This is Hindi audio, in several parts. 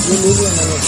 ये ले लिया मैंने अभी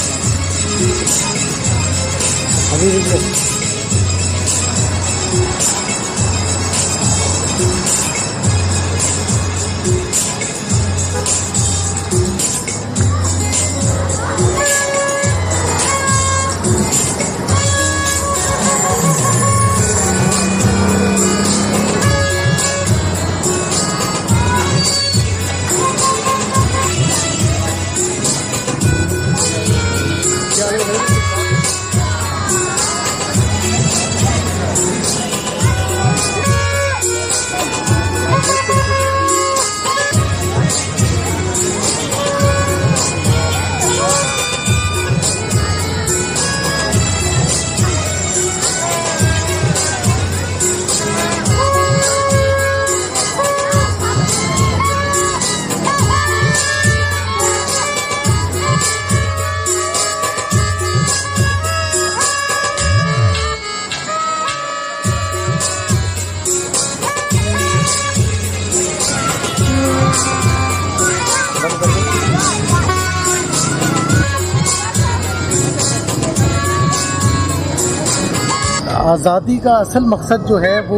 आज़ादी का असल मकसद जो है वो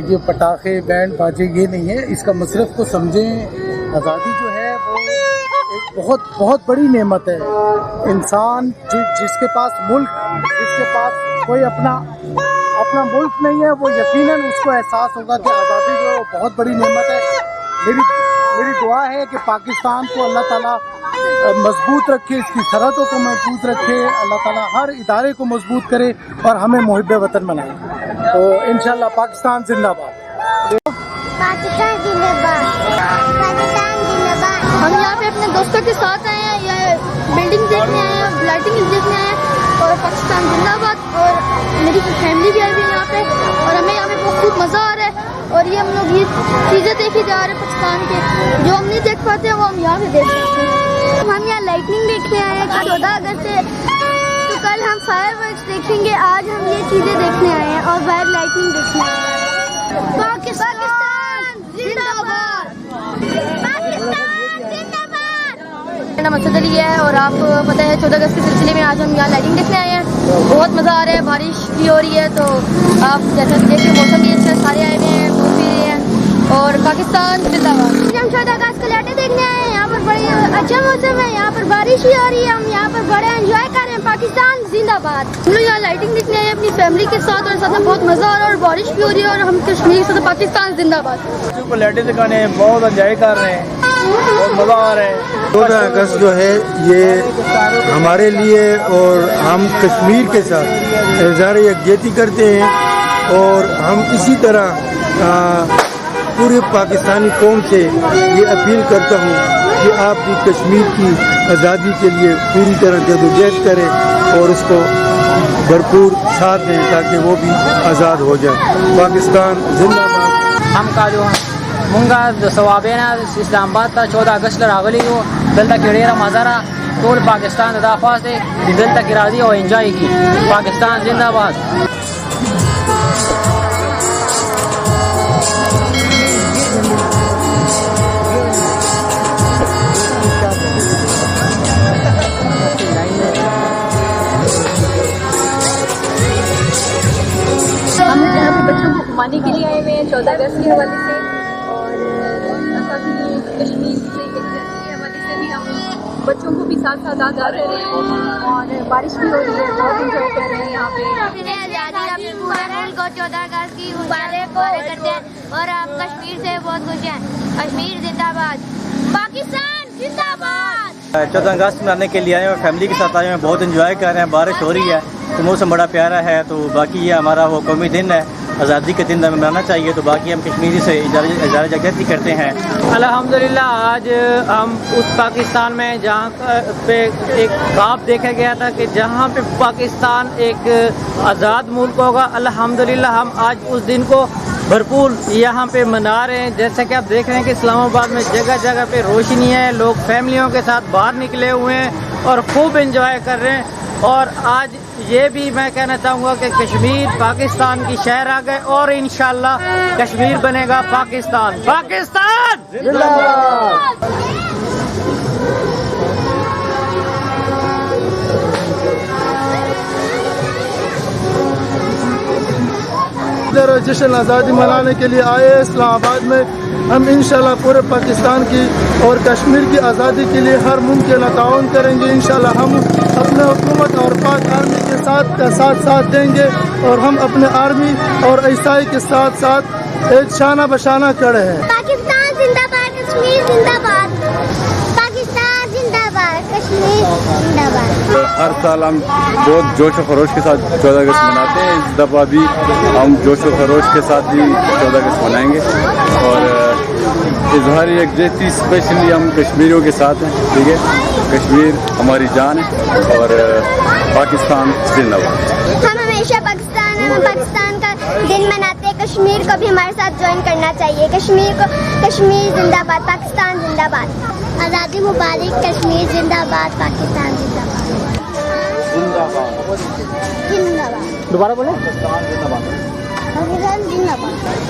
ये पटाखे बैंड बाजे ये नहीं है। इसका मसरफ़ को समझें। आज़ादी जो है वो एक बहुत बहुत बड़ी नेमत है। इंसान जिसके पास मुल्क, जिसके पास कोई अपना मुल्क नहीं है, वो यकीनन उसको एहसास होगा कि आज़ादी जो है वो बहुत बड़ी नेमत है। मेरी दुआ है कि पाकिस्तान को अल्लाह ताला मजबूत रखे, इसकी सरहदों को मजबूत रखे, अल्लाह ताला हर इदारे को मजबूत करे और हमें मुहिब्बे वतन बनाए। तो इंशाल्लाह पाकिस्तान जिंदाबाद। पाकिस्तान जिंदाबाद, पाकिस्तान जिंदाबाद। हम यहाँ पे अपने दोस्तों के साथ आए हैं, ये बिल्डिंग देखने आए हैं, लाइटिंग देखने आए हैं और पाकिस्तान जिंदाबाद। और मेरी फैमिली भी आई हुई है यहाँ पे और हमें यहाँ पे बहुत मज़ा आ रहा है। और ये हम लोग ये चीज़ें देखी जा रहे हैं पाकिस्तान के, जो हम नहीं देख पाते हैं वो हम यहाँ पे देख सकते हैं। हम यहाँ लाइटनिंग देखने आए हैं 14 अगस्त से, तो कल हम फायरवर्क्स देखेंगे। आज हम ये चीज़ें देखने आए हैं और बाहर लाइटनिंग देखने आए हैं। पाकिस्तान जिंदाबाद, पाकिस्तान जिंदाबाद। मेरा मकसद अली है और आपको पता है 14 अगस्त के सिलसिले में आज हम यहाँ लाइटिंग देखने आए हैं। बहुत मज़ा आ रहा है, बारिश भी हो रही है, तो आप जैसा कि देखिए मौसम भी अच्छा है, सारे आए हुए हैं, घूम भी रहे हैं। और पाकिस्तान जिंदाबाद। हम 14 अगस्त को लाइटें देखने आए हैं। यहाँ पर बड़ी अच्छा मौसम है, यहाँ पर बारिश भी हो रही है, हम यहाँ पर बड़े एंजॉय कर रहे हैं। पाकिस्तान जिंदाबाद। हम लोग यहाँ लाइटिंग देखने आए हैं अपनी फैमिली के साथ और साथ में बहुत मज़ा आ रहा है और बारिश भी हो रही है और हम कश्मीर से पाकिस्तान जिंदाबाद। बच्चों को लाइटें दिखाने बहुत एंजॉय कर रहे हैं, बहुत मज़ा आ रहा है। 14 अगस्त जो है ये हमारे लिए और हम कश्मीर के साथ इज़हार यकजहती करते हैं और हम इसी तरह पूरे पाकिस्तानी कौम से ये अपील करता हूँ कि आप भी कश्मीर की आज़ादी के लिए पूरी तरह जदोजहद करें और उसको भरपूर साथ दें ताकि वो भी आज़ाद हो जाए। पाकिस्तान जिंदाबाद। हम का जो मुंगा सवाबे ना इस्लामाबाद का 14 अगस्त रागली हो दल तक खेड़ेरा मज़ारा टोल पाकिस्तान दाफा से दिल तक राजी और एंजॉय की। पाकिस्तान जिंदाबाद। हम यहाँ पे बच्चों को घुमाने के लिए आए हुए हैं 14 अगस्त के हवाले से और साथ ही कश्मीर से के हवाले से भी हम बच्चों को भी साथ साथ आज़ाद कर रहे हैं और बारिश भी हो रही है, बहुत इंजॉय कर रहे हैं यहाँ पे। आज़ादी पूरे मुल्क को 14 अगस्त की मुबारक करते हैं और आप कश्मीर से बहुत खुश हैं। कश्मीर जिंदाबाद, पाकिस्तान जिंदाबाद। 14 अगस्त मनाने के लिए आए हैं और फैमिली के साथ आए हैं, बहुत इंजॉय कर रहे हैं। बारिश हो रही है तो मौसम बड़ा प्यारा है। तो बाकी ये हमारा वो कौमी दिन है आज़ादी का दिन मनाना चाहिए। तो बाकी हम कश्मीरी से इज़हार यकजहती करते हैं। अल्हम्दुलिल्लाह आज हम उस पाकिस्तान में जहाँ पे एक ख्वाब देखा गया था कि जहाँ पे पाकिस्तान एक आज़ाद मुल्क होगा, अल्हम्दुलिल्लाह हम आज उस दिन को भरपूर यहाँ पे मना रहे हैं। जैसे कि आप देख रहे हैं कि इस्लामाबाद में जगह जगह पे रोशनी है, लोग फैमिलियों के साथ बाहर निकले हुए हैं और खूब एंजॉय कर रहे हैं। और आज ये भी मैं कहना चाहूँगा कि कश्मीर पाकिस्तान की शहर आ गए और इंशाल्लाह कश्मीर बनेगा पाकिस्तान। पाकिस्तान जिंदाबाद। जश्न आज़ादी मनाने के लिए आए इस्लामाबाद में। हम इंशाल्लाह पूरे पाकिस्तान की और कश्मीर की आज़ादी के लिए हर मुमकिन ताउन करेंगे। इंशाल्लाह हम अपने हुकूमत और पाक आर्मी के साथ देंगे और हम अपने आर्मी और ईसाई के साथ साथ एक शाना बशाना खड़े हैं। पाकिस्तान जिंदाबाद, कश्मीर जिंदाबाद, पाकिस्तान जिंदाबाद, कश्मीर जिंदाबाद। हर साल हम बहुत जोश व खरोश के साथ 14 अगस्त मनाते हैं। इस दफ़ा भी हम जोश व खरोश के साथ ही 14 अगस्त मनाएंगे और इजहार यकजहती स्पेशली हम कश्मीरियों के साथ हैं। ठीक है, कश्मीर हमारी जान है और पाकिस्तान जिंदाबाद। हम हमेशा पाकिस्तान का दिन मनाते हैं। कश्मीर को भी हमारे साथ ज्वाइन करना चाहिए। कश्मीर जिंदाबाद, पाकिस्तान जिंदाबाद। आज़ादी मुबारक, कश्मीर जिंदाबाद, पाकिस्तान जिंदाबाद। जिंदाबाद। दोबारा बोले। पाकिस्तान जिंदाबाद।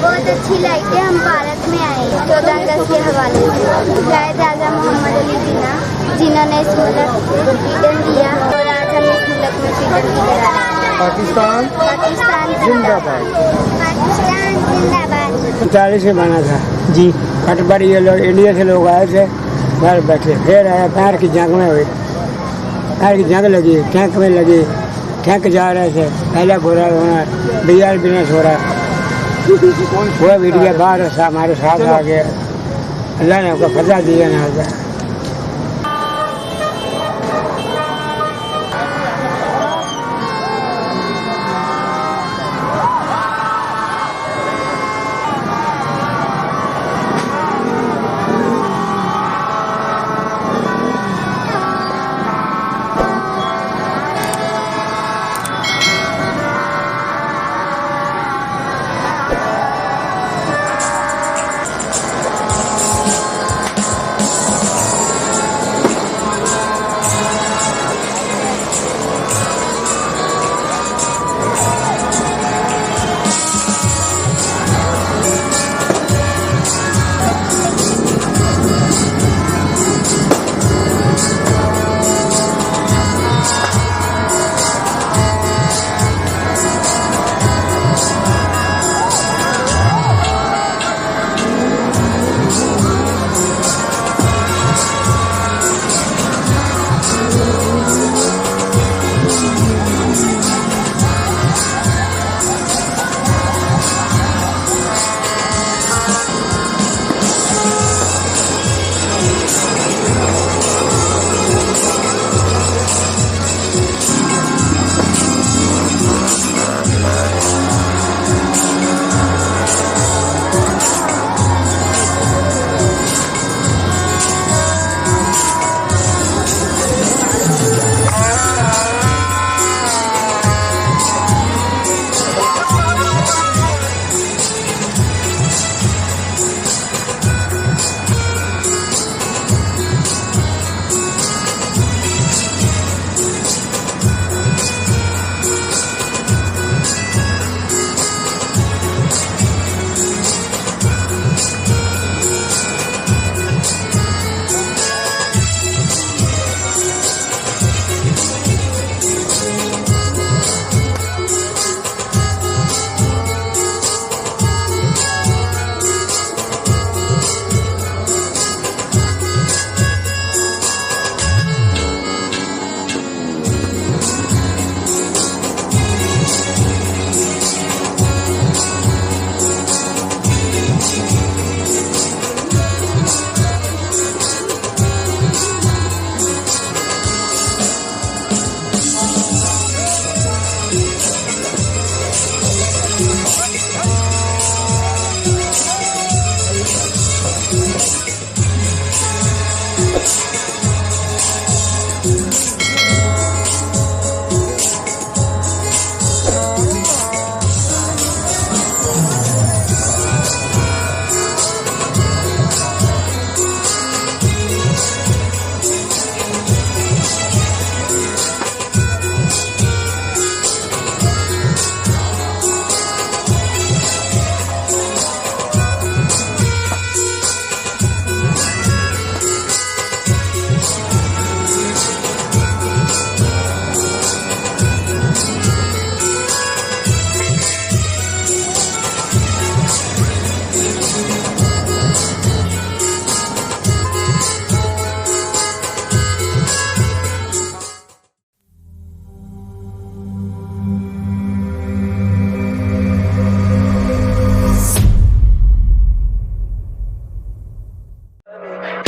बहुत अच्छी लाइटें हम भारत में आए 14 अगस्त के हवाले से। कायद आज़म मोहम्मद अली जिन्होंने इस मुल्क को फ्रीडम दिया और आज हम इस मुल्क में फ्रीडम की तरह पाकिस्तान जिंदाबाद। पाकिस्तान जिंदाबाद। 40 से बना था जी। खटबड़ ये लोग इंडिया से लोग आए थे, घर बैठे। फिर आया पैर की जंग में हुई, पैर की जंग लगी, टैंक में लगी, टैंक जा रहे थे। पहले बुरा होना BR बिजनेस हो रहा वो मीडिया बाहर हमारे साथ आ गया। अल्लाह ने हमको फजा दिया ना।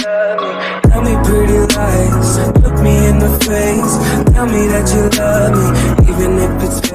love me. Tell me pretty lies, look me in the face. Tell me that you love me, even if it's